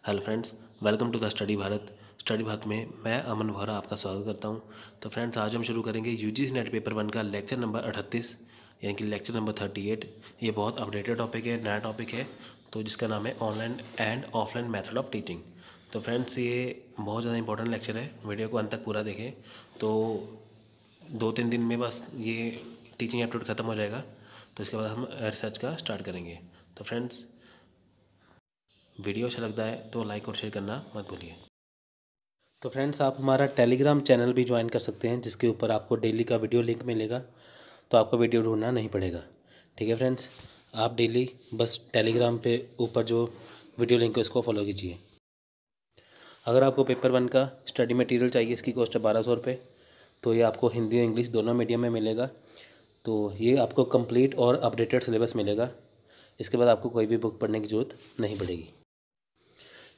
Hello friends, welcome to the study Bharat में मैं अमन वोहरा आपका स्वागत करता हूं। तो फ्रेंड्स, आज हम शुरू करेंगे यूजीसी नेट पेपर 1 का लेक्चर नंबर 38 यानी कि लेक्चर नंबर 38। ये बहुत अपडेटेड टॉपिक है, नया टॉपिक है, तो जिसका नाम है online and offline method of teaching. तो फ्रेंड्स, ये बहुत ज़्यादा इंपॉर्टेंट लेक्चर है, वीडियो को अंत तक पूरा देखें। तो 2-3 दिन में बस ये टीचिंग एप्टीट्यूड ख़त्म हो जाएगा, तो इसके बाद हम रिसर्च का स्टार्ट करेंगे। तो फ्रेंड्स, वीडियो अच्छा लगता है तो लाइक और शेयर करना मत भूलिए। तो फ्रेंड्स, आप हमारा टेलीग्राम चैनल भी ज्वाइन कर सकते हैं, जिसके ऊपर आपको डेली का वीडियो लिंक मिलेगा, तो आपको वीडियो ढूंढना नहीं पड़ेगा। ठीक है फ्रेंड्स, आप डेली बस टेलीग्राम पे ऊपर जो वीडियो लिंक है उसको फॉलो कीजिए। अगर आपको पेपर 1 का स्टडी मटेरियल चाहिए, इसकी कॉस्ट है 1200 रुपये। तो ये आपको हिंदी और इंग्लिश दोनों मीडियम में मिलेगा। तो ये आपको कंप्लीट और अपडेटेड सिलेबस मिलेगा। इसके बाद आपको कोई भी बुक पढ़ने की ज़रूरत नहीं पड़ेगी।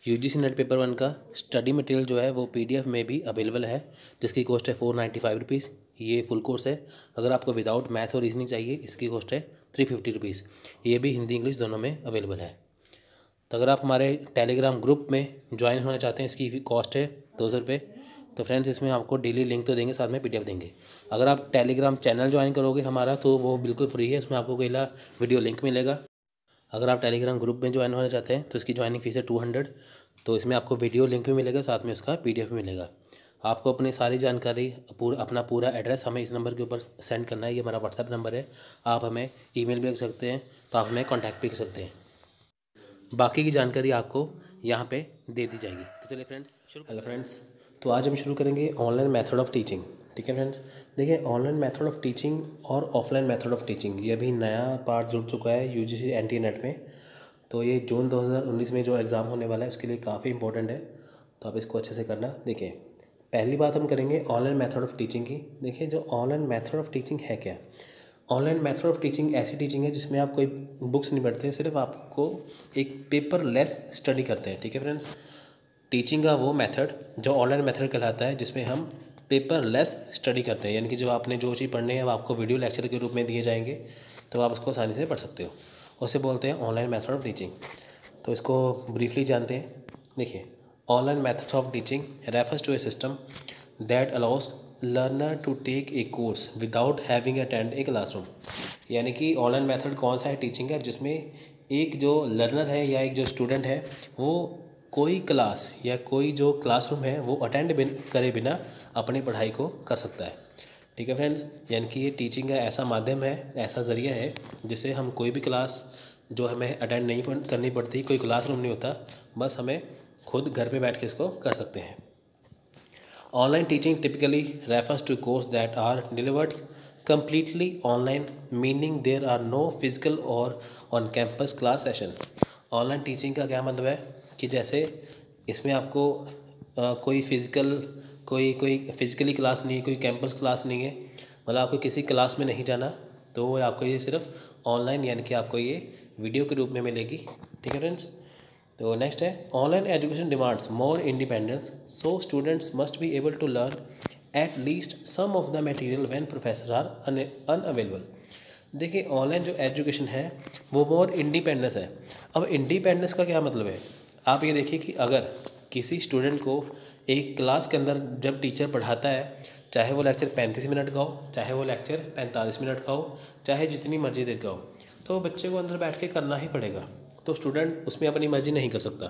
यूजीसी नेट पेपर 1 का स्टडी मटेरियल जो है वो पीडीएफ में भी अवेलेबल है, जिसकी कॉस्ट है 495 रुपीज़। ये फुल कोर्स है। अगर आपको विदाउट मैथ और रीजनिंग चाहिए, इसकी कॉस्ट है 350 रुपीज़। ये भी हिंदी इंग्लिश दोनों में अवेलेबल है। तो अगर आप हमारे टेलीग्राम ग्रुप में ज्वाइन होना चाहते हैं, इसकी कॉस्ट है 200 रुपये। तो फ्रेंड्स, इसमें आपको डेली लिंक तो देंगे, साथ में पीडीएफ देंगे। अगर आप टेलीग्राम चैनल ज्वाइन करोगे हमारा, तो वो बिल्कुल फ्री है, इसमें आपको अकेला वीडियो लिंक मिलेगा। अगर आप टेलीग्राम ग्रुप में ज्वाइन होना चाहते हैं तो इसकी ज्वाइनिंग फीस है 200। तो इसमें आपको वीडियो लिंक भी मिलेगा, साथ में उसका पीडीएफ भी मिलेगा। आपको अपनी सारी जानकारी, अपना पूरा एड्रेस हमें इस नंबर के ऊपर सेंड करना है। ये हमारा व्हाट्सएप नंबर है। आप हमें ईमेल भी कर सकते हैं, तो आप हमें कॉन्टैक्ट भी कर सकते हैं। बाकी की जानकारी आपको यहाँ पे दे दी जाएगी। तो चलिए फ्रेंड्स, शुरू। हेलो फ्रेंड्स, तो आज हम शुरू करेंगे ऑनलाइन मेथड ऑफ टीचिंग। ठीक है फ्रेंड्स, देखिए, ऑनलाइन मेथड ऑफ टीचिंग और ऑफलाइन मेथड ऑफ टीचिंग, ये अभी नया पार्ट जुड़ चुका है यूजीसी एनटी नेट में। तो ये जून 2019 में जो एग्ज़ाम होने वाला है, उसके लिए काफ़ी इंपॉर्टेंट है, तो आप इसको अच्छे से करना। देखिए, पहली बात हम करेंगे ऑनलाइन मेथड ऑफ टीचिंग की। देखिए, जो ऑनलाइन मेथड ऑफ टीचिंग है क्या? ऑनलाइन मेथड ऑफ टीचिंग ऐसी टीचिंग है जिसमें आप कोई बुक्स नहीं पढ़ते, सिर्फ आपको एक पेपर लेस स्टडी करते हैं। ठीक है फ्रेंड्स, टीचिंग का वो मेथड जो ऑनलाइन मेथड कहलाता है, जिसमें हम पेपर लेस स्टडी करते हैं, यानी कि जो आपने जो चीज़ पढ़नी है वो आपको वीडियो लेक्चर के रूप में दिए जाएंगे, तो आप उसको आसानी से पढ़ सकते हो। उसे बोलते हैं ऑनलाइन मेथड ऑफ टीचिंग। तो इसको ब्रीफली जानते हैं। देखिए, online method of teaching refers to a system that allows learner to take a course without having attend a classroom. यानी कि ऑनलाइन मेथड कौन सा है टीचिंग का, जिसमें एक जो लर्नर है या एक जो स्टूडेंट है, वो कोई क्लास या कोई जो क्लासरूम है वो अटेंड करे बिना अपनी पढ़ाई को कर सकता है। ठीक है फ्रेंड्स, यानी कि ये टीचिंग का ऐसा माध्यम है, ऐसा ज़रिया है, जिससे हम कोई भी क्लास जो हमें अटेंड नहीं करनी पड़ती, कोई क्लासरूम नहीं होता, बस हमें खुद घर पे बैठ के इसको कर सकते हैं। Online teaching typically refers to course that are delivered completely online, meaning there are no physical और on campus class session. Online teaching का क्या मतलब है कि जैसे इसमें आपको कोई फिज़िकली क्लास नहीं है, कोई कैंपस क्लास नहीं है, मतलब आपको किसी क्लास में नहीं जाना, तो आपको ये सिर्फ ऑनलाइन, यानी कि आपको ये वीडियो के रूप में मिलेगी। ठीक है फ्रेंड्स, तो नेक्स्ट है online education demands more independence, so students must be able to learn at least some of the material when professor are unavailable. देखिए, ऑनलाइन जो एजुकेशन है वो मोर इंडिपेंडेंस है। अब इंडिपेंडेंस का क्या मतलब है? आप ये देखिए कि अगर किसी स्टूडेंट को एक क्लास के अंदर जब टीचर पढ़ाता है, चाहे वो लेक्चर 35 मिनट का हो, चाहे वो लेक्चर 45 मिनट का हो, चाहे जितनी मर्जी देर का हो, तो बच्चे को अंदर बैठ के करना ही पड़ेगा। तो स्टूडेंट उसमें अपनी मर्जी नहीं कर सकता।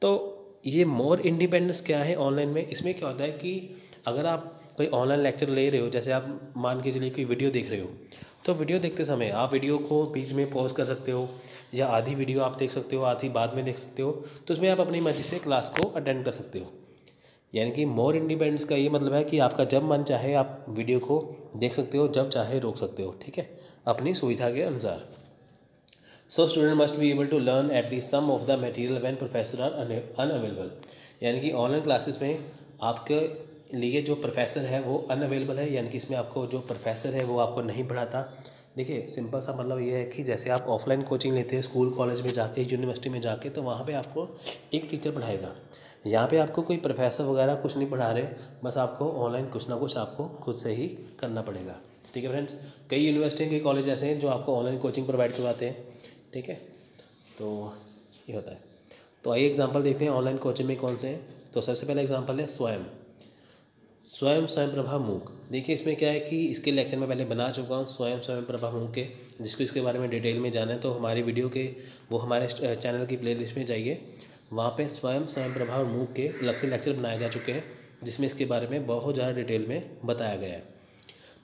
तो ये मोर इंडिपेंडेंस क्या है ऑनलाइन में? इसमें क्या होता है कि अगर आप कोई ऑनलाइन लेक्चर ले रहे हो, जैसे आप मान के चलिए कोई वीडियो देख रहे हो, तो वीडियो देखते समय आप वीडियो को बीच में पॉज कर सकते हो, या आधी वीडियो आप देख सकते हो, आधी बाद में देख सकते हो। तो उसमें आप अपनी मर्जी से क्लास को अटेंड कर सकते हो। यानी कि मोर इंडिपेंडेंस का ये मतलब है कि आपका जब मन चाहे आप वीडियो को देख सकते हो, जब चाहे रोक सकते हो। ठीक है, अपनी सुविधा के अनुसार। So student must be able to learn at the some of the material when professor are unavailable. यानी कि ऑनलाइन क्लासेस में आपके लिए जो प्रोफेसर है वो अनअवेलेबल है, यानी कि इसमें आपको जो प्रोफेसर है वो आपको नहीं पढ़ाता। देखिए, सिंपल सा मतलब ये है कि जैसे आप ऑफलाइन कोचिंग लेते हैं स्कूल कॉलेज में जाके, यूनिवर्सिटी में जाके, तो वहाँ पे आपको एक टीचर पढ़ाएगा। यहाँ पे आपको कोई प्रोफेसर वगैरह कुछ नहीं पढ़ा रहे, बस आपको ऑनलाइन कुछ ना कुछ आपको खुद से ही करना पड़ेगा। ठीक है फ्रेंड्स, कई यूनिवर्सिटी कई कॉलेज ऐसे हैं जो आपको ऑनलाइन कोचिंग प्रोवाइड करवाते हैं। ठीक है, तो ये होता है। तो आइए एग्जांपल देखते हैं ऑनलाइन कोचिंग में कौन से हैं। तो सबसे पहला एग्जांपल है स्वयं प्रभा मूक। देखिए इसमें क्या है कि इसके लेक्चर में पहले बना चुका हूँ स्वयं प्रभा मूक के, जिसको इसके बारे में डिटेल में जाना है तो हमारी वीडियो के वो हमारे चैनल की प्लेलिस्ट में जाइए, वहाँ पे स्वयं प्रभा मूक के अलग से लेक्चर बनाए जा चुके हैं जिसमें इसके बारे में बहुत ज़्यादा डिटेल में बताया गया है।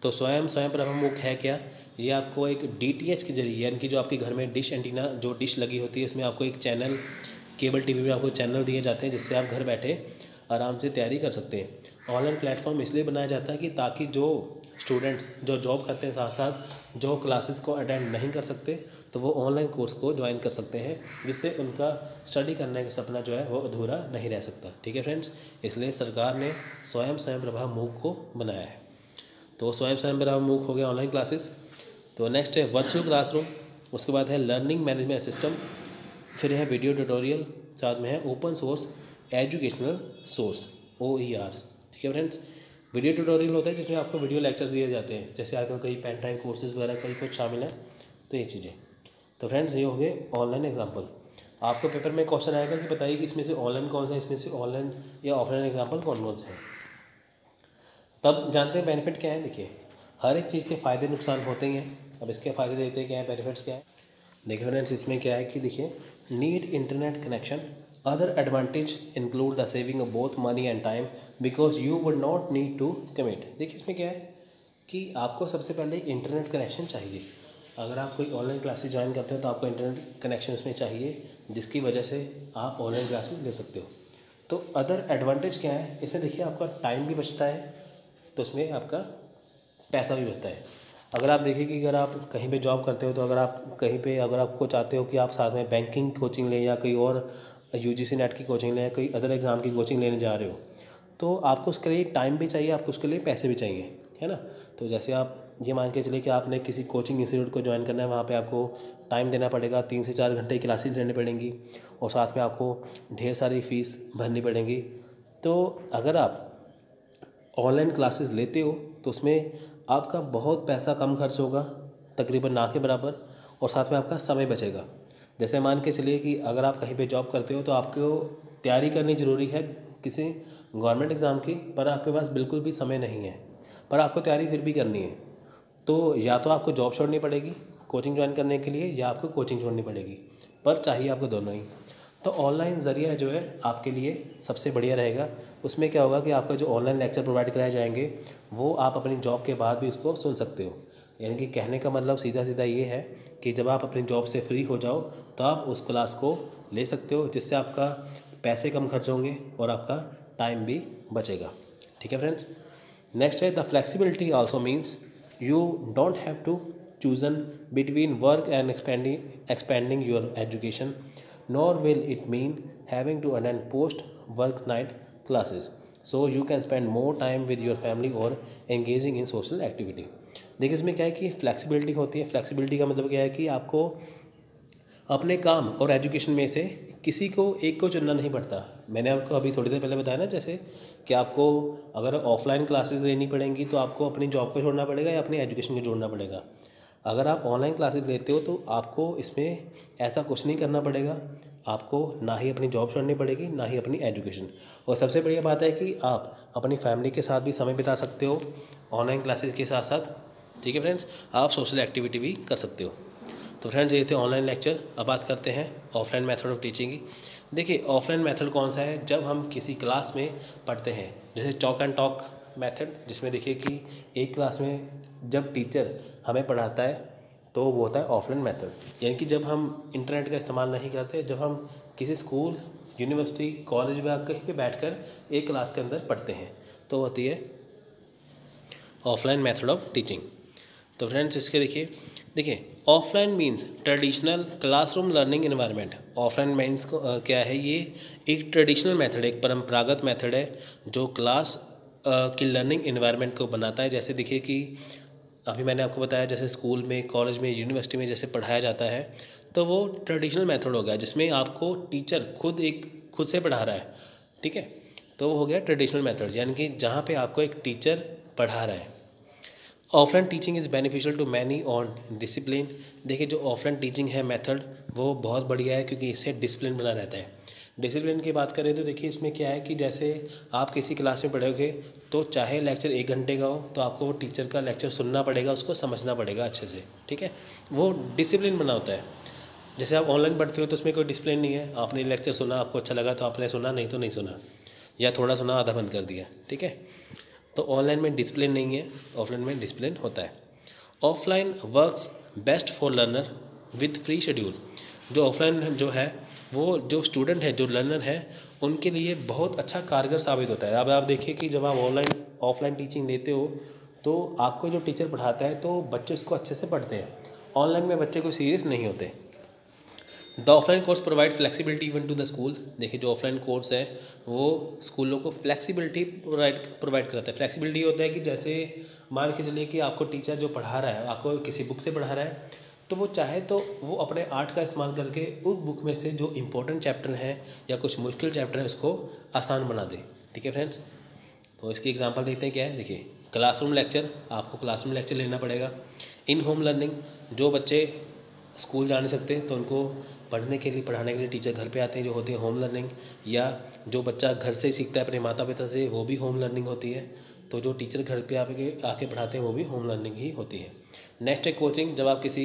तो स्वयं प्रभा मूक है क्या, ये आपको एक DTH के जरिए, यानी कि जो आपके घर में डिश एंटीना जो डिश लगी होती है इसमें आपको एक चैनल, केबल टीवी में आपको चैनल दिए जाते हैं जिससे आप घर बैठे आराम से तैयारी कर सकते हैं। ऑनलाइन प्लेटफॉर्म इसलिए बनाया जाता है कि ताकि जो स्टूडेंट्स जो जॉब करते हैं साथ साथ जो क्लासेस को अटेंड नहीं कर सकते तो वो ऑनलाइन कोर्स को ज्वाइन कर सकते हैं, जिससे उनका स्टडी करने का सपना जो है वो अधूरा नहीं रह सकता। ठीक है फ्रेंड्स, इसलिए सरकार ने स्वयं प्रभा मूक को बनाया है। तो स्वयं प्रभा मूक हो गया ऑनलाइन क्लासेस। तो नेक्स्ट है वर्चुअल क्लासरूम, उसके बाद है लर्निंग मैनेजमेंट सिस्टम, फिर है वीडियो ट्यूटोरियल, साथ में है open source educational source OER। ठीक है फ्रेंड्स, वीडियो ट्यूटोरियल होता है जिसमें आपको वीडियो लेक्चर्स दिए जाते हैं, जैसे आजकल कई पेन ड्राइव कोर्सेज वगैरह कई कुछ शामिल है, तो ये चीज़ें। तो फ्रेंड्स ये हो गए ऑनलाइन एग्जाम्पल। आपको पेपर में क्वेश्चन आएगा कि बताइए कि इसमें से ऑनलाइन कौन सा है, इसमें से ऑनलाइन या ऑफलाइन एग्जाम्पल कौन कौन से हैं। तब जानते हैं बेनिफिट क्या है। देखिए हर एक चीज़ के फ़ायदे नुकसान होते ही हैं, अब इसके फ़ायदे देखते हैं क्या है, बेनिफिट्स क्या है। देखिए फ्रेंड्स इसमें क्या है कि देखिए need internet connection, other advantage include the saving of both money and time because you would not need to commit. देखिए इसमें क्या है कि आपको सबसे पहले इंटरनेट कनेक्शन चाहिए। अगर आप कोई ऑनलाइन क्लासेस ज्वाइन करते हो तो आपको इंटरनेट कनेक्शन उसमें चाहिए, जिसकी वजह से आप ऑनलाइन क्लासेस ले सकते हो। तो अदर एडवांटेज क्या है इसमें, देखिए आपका टाइम भी बचता है, तो उसमें आपका पैसा भी बचता है। अगर आप देखिए कि अगर आप कहीं पे जॉब करते हो तो अगर आप कहीं पे अगर आपको चाहते हो कि आप साथ में बैंकिंग कोचिंग लें या कोई और UGC नेट की कोचिंग लें या कोई अदर एग्ज़ाम की कोचिंग लेने जा रहे हो, तो आपको उसके लिए टाइम भी चाहिए, आपको उसके लिए पैसे भी चाहिए, है ना। तो जैसे आप ये मान के चलिए कि आपने किसी कोचिंग इंस्टीट्यूट को ज्वाइन करना है, वहाँ पे आपको टाइम देना पड़ेगा, 3 से 4 घंटे की क्लासेस लेनी पड़ेंगी और साथ में आपको ढेर सारी फ़ीस भरनी पड़ेगी। तो अगर आप ऑनलाइन क्लासेस लेते हो तो उसमें आपका बहुत पैसा कम खर्च होगा, तकरीबन ना के बराबर, और साथ में आपका समय बचेगा। जैसे मान के चलिए कि अगर आप कहीं पे जॉब करते हो तो आपको तैयारी करनी ज़रूरी है किसी गवर्नमेंट एग्ज़ाम की, पर आपके पास बिल्कुल भी समय नहीं है, पर आपको तैयारी फिर भी करनी है। तो या तो आपको जॉब छोड़नी पड़ेगी कोचिंग ज्वाइन करने के लिए, या आपको कोचिंग छोड़नी पड़ेगी, पर चाहिए आपको दोनों ही। तो ऑनलाइन ज़रिया जो है आपके लिए सबसे बढ़िया रहेगा। उसमें क्या होगा कि आपका जो ऑनलाइन लेक्चर प्रोवाइड कराए जाएंगे वो आप अपनी जॉब के बाद भी उसको सुन सकते हो। यानी कि कहने का मतलब सीधा सीधा ये है कि जब आप अपनी जॉब से फ्री हो जाओ तो आप उस क्लास को ले सकते हो, जिससे आपका पैसे कम खर्च होंगे और आपका टाइम भी बचेगा। ठीक है फ्रेंड्स, नेक्स्ट है the flexibility also means you don't have to chosen between work and expanding your education, nor will it mean having to attend post work night classes, so you can spend more time with your family or engaging in social activity। देखिए इसमें क्या है कि flexibility होती है। Flexibility का मतलब क्या है कि आपको अपने काम और एजुकेशन में से किसी को एक को चुनना नहीं पड़ता। मैंने आपको अभी थोड़ी देर पहले बताया ना, जैसे कि आपको अगर ऑफलाइन क्लासेस लेनी पड़ेंगी तो आपको अपनी जॉब को छोड़ना पड़ेगा या अपनी एजुकेशन को छोड़ना पड़ेगा। अगर आप ऑनलाइन क्लासेस लेते हो तो आपको इसमें ऐसा कुछ नहीं करना पड़ेगा, आपको ना ही अपनी जॉब छोड़नी पड़ेगी ना ही अपनी एजुकेशन। और सबसे बढ़िया बात है कि आप अपनी फैमिली के साथ भी समय बिता सकते हो ऑनलाइन क्लासेस के साथ साथ। ठीक है फ्रेंड्स, आप सोशल एक्टिविटी भी कर सकते हो। तो फ्रेंड्स ये थे ऑनलाइन लेक्चर। अब बात करते हैं ऑफलाइन मेथड ऑफ टीचिंग की। देखिए ऑफलाइन मेथड कौन सा है, जब हम किसी क्लास में पढ़ते हैं, जैसे चॉक एंड टॉक मेथड, जिसमें देखिए कि एक क्लास में जब टीचर हमें पढ़ाता है तो वो होता है ऑफलाइन मेथड। यानी कि जब हम इंटरनेट का इस्तेमाल नहीं करते, जब हम किसी स्कूल यूनिवर्सिटी कॉलेज में कहीं पे बैठकर एक क्लास के अंदर पढ़ते हैं, तो होती है ऑफलाइन मेथड ऑफ टीचिंग। तो फ्रेंड्स इसके देखिए offline means traditional classroom learning environment. Offline means को क्या है, ये एक ट्रेडिशनल मेथड है, एक परंपरागत मेथड है जो क्लास की लर्निंग इन्वायरमेंट को बनाता है। जैसे देखिए कि अभी मैंने आपको बताया जैसे स्कूल में कॉलेज में यूनिवर्सिटी में जैसे पढ़ाया जाता है, तो वो ट्रेडिशनल मेथड हो गया जिसमें आपको टीचर खुद से पढ़ा रहा है। ठीक है, तो वो हो गया ट्रेडिशनल मेथड, यानी कि जहाँ पे आपको एक टीचर पढ़ा रहा है। Offline teaching is beneficial to many on discipline. देखिए जो ऑफलाइन टीचिंग है मेथड वो बहुत बढ़िया है क्योंकि इससे डिसिप्लिन बना रहता है। डिसिप्लिन की बात करें तो देखिए इसमें क्या है कि जैसे आप किसी क्लास में पढ़ोगे तो चाहे लेक्चर 1 घंटे का हो तो आपको वो टीचर का लेक्चर सुनना पड़ेगा, उसको समझना पड़ेगा अच्छे से, ठीक है। वो डिसिप्लिन बना होता है। जैसे आप ऑनलाइन पढ़ते हो तो उसमें कोई डिसिप्लिन नहीं है, आपने लेक्चर सुना, आपको अच्छा लगा तो आपने सुना, नहीं तो नहीं सुना, या थोड़ा सुना आधा बंद कर दिया, ठीक है। तो ऑनलाइन में डिसिप्लिन नहीं है, ऑफलाइन में डिसिप्लिन होता है। Offline works best for learner with free schedule. जो ऑफलाइन जो है वो जो स्टूडेंट है, जो लर्नर है, उनके लिए बहुत अच्छा कारगर साबित होता है। अब आप देखिए कि जब आप ऑफलाइन टीचिंग लेते हो तो आपको जो टीचर पढ़ाता है तो बच्चे उसको अच्छे से पढ़ते हैं। ऑनलाइन में बच्चे कोई सीरियस नहीं होते। The offline course provide flexibility even to the school. देखिए जो ऑफलाइन कोर्स है वो स्कूलों को फ्लेक्सिबिलिटी प्रोवाइड कराता है। फ्लेक्सिबिलिटी होता है कि जैसे मान के चलिए कि आपको टीचर जो पढ़ा रहा है, आपको किसी बुक से पढ़ा रहा है, तो वो चाहे तो वो अपने आर्ट का इस्तेमाल करके उस बुक में से जो इम्पोर्टेंट चैप्टर हैं या कुछ मुश्किल चैप्टर है उसको आसान बना दे, ठीक है फ्रेंड्स। तो इसकी एग्जांपल देखते हैं क्या है। देखिए क्लासरूम लेक्चर, आपको क्लासरूम लेक्चर लेना पड़ेगा। इन होम लर्निंग, जो बच्चे स्कूल जा नहीं सकते तो उनको पढ़ने के लिए, पढ़ाने के लिए टीचर घर पे आते हैं, जो होती है होम लर्निंग। या जो बच्चा घर से सीखता है अपने माता पिता से, वो भी होम लर्निंग होती है। तो जो टीचर घर पे आके पढ़ाते हैं वो भी होम लर्निंग ही होती है। नेक्स्ट है कोचिंग। जब आप किसी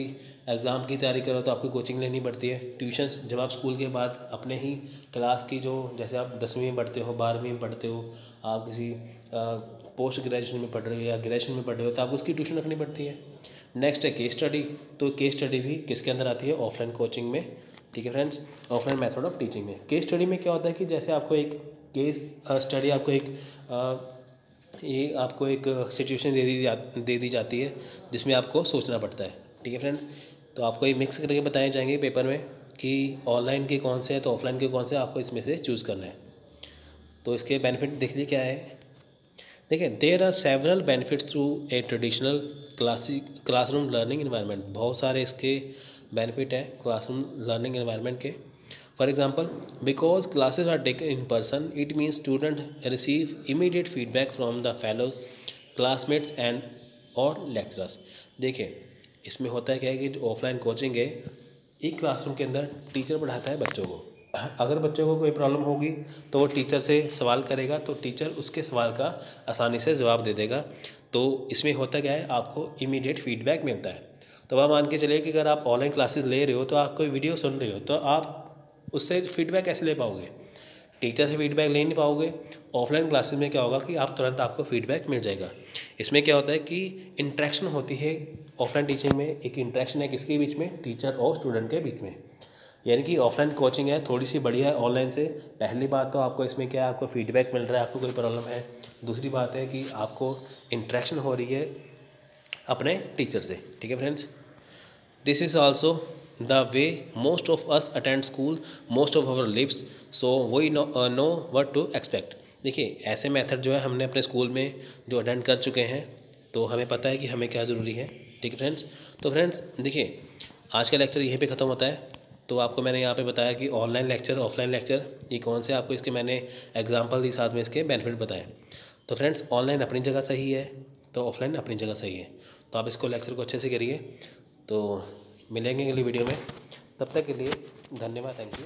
एग्ज़ाम की तैयारी करो तो आपको कोचिंग लेनी पड़ती है। ट्यूशन्स, जब आप स्कूल के बाद अपने ही क्लास की जो, जैसे आप 10वीं में पढ़ते हो, 12वीं में पढ़ते हो, आप किसी पोस्ट ग्रेजुएशन में पढ़ रहे हो या ग्रेजुएशन में पढ़ रहे हो तो आपको उसकी ट्यूशन रखनी पड़ती है। नेक्स्ट है केस स्टडी। तो केस स्टडी भी किसके अंदर आती है? ऑफलाइन कोचिंग में, ठीक है friends, offline method of teaching में। केस स्टडी में क्या होता है कि जैसे आपको एक केस स्टडी, आपको एक सिचुएशन दे दी जाती है जिसमें आपको सोचना पड़ता है, ठीक है फ्रेंड्स। तो आपको ये मिक्स करके बताए जाएंगे पेपर में कि ऑनलाइन के कौन से हैं तो ऑफलाइन के कौन से, आपको इसमें से चूज़ करना है। तो इसके बेनिफिट देखिए क्या है। देखिए there are several benefits through a traditional classroom learning environment. बहुत सारे इसके बेनिफिट है क्लासरूम लर्निंग इन्वायरमेंट के। For example, because classes are taken in person, it means student receive immediate feedback from the fellow classmates and और lecturers. देखिए इसमें होता है क्या है कि जो ऑफलाइन कोचिंग है, एक क्लासरूम के अंदर टीचर पढ़ाता है बच्चों को। अगर बच्चों को कोई प्रॉब्लम होगी तो वो टीचर से सवाल करेगा, तो टीचर उसके सवाल का आसानी से जवाब दे देगा। तो इसमें होता क्या है, आपको इमीडिएट फीडबैक मिलता है। तो आप मान के चलिए कि अगर आप ऑनलाइन क्लासेस ले रहे हो तो आप कोई वीडियो सुन रहे हो तो आप उससे फीडबैक कैसे ले पाओगे? टीचर से फीडबैक ले नहीं पाओगे। ऑफलाइन क्लासेस में क्या होगा कि आप तुरंत आपको फीडबैक मिल जाएगा। इसमें क्या होता है कि इंटरेक्शन होती है। ऑफलाइन टीचिंग में एक इंटरेक्शन है किसके बीच में? टीचर और स्टूडेंट के बीच में। यानी कि ऑफलाइन कोचिंग है थोड़ी सी बढ़िया है ऑनलाइन से। पहली बात तो आपको इसमें क्या है, आपको फीडबैक मिल रहा है, आपको कोई प्रॉब्लम है। दूसरी बात है कि आपको इंटरेक्शन हो रही है अपने टीचर से, ठीक है friends. This is also the way most of us attend school most of our lives, so we know what to expect. देखिए ऐसे मेथड जो है हमने अपने स्कूल में जो अटेंड कर चुके हैं तो हमें पता है कि हमें क्या ज़रूरी है, ठीक है फ्रेंड्स। तो फ्रेंड्स देखिए आज का लेक्चर यहीं पे ख़त्म होता है। तो आपको मैंने यहाँ पे बताया कि ऑनलाइन लेक्चर, ऑफलाइन लेक्चर ये कौन से, आपको इसके मैंने एग्जांपल दी, साथ में इसके बेनिफिट बताए। तो फ्रेंड्स ऑनलाइन अपनी जगह सही है तो ऑफलाइन अपनी जगह सही है। तो आप इसको लेक्चर को अच्छे से करिए। तो मिलेंगे अगली वीडियो में, तब तक के लिए धन्यवाद, थैंक यू।